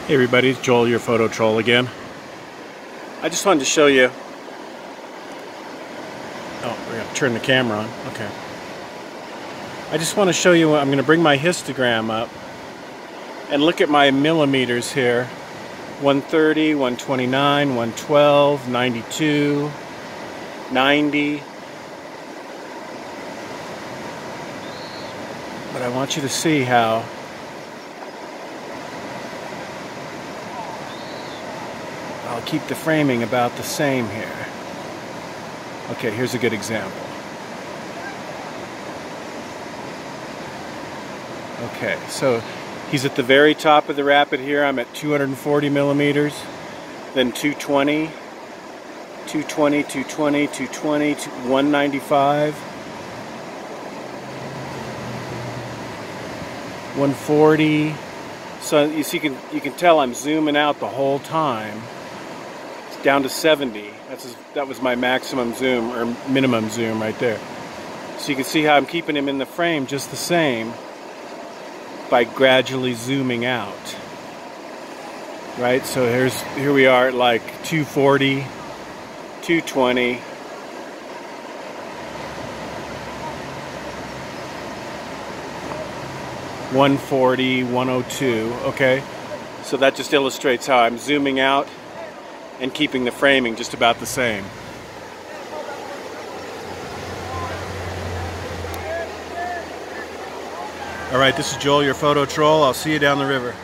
Hey everybody, it's Joel, your photo troll again. I just wanted to show you. Oh, we're going to turn the camera on. Okay. I just want to show you, I'm going to bring my histogram up and look at my millimeters here. 130, 129, 112, 92, 90. But I want you to see how I'll keep the framing about the same here. Okay, here's a good example. Okay, so he's at the very top of the rapid here. I'm at 240 millimeters, then 220, 220, 220, 220, 195, 140. So you see, you can tell I'm zooming out the whole time. It's down to 70. That was my maximum zoom, or minimum zoom right there. So you can see how I'm keeping him in the frame just the same by gradually zooming out. Right? So here we are at like 240, 220. $140, 102, okay? So that just illustrates how I'm zooming out and keeping the framing just about the same. Alright, this is Joel, your photo troll. I'll see you down the river.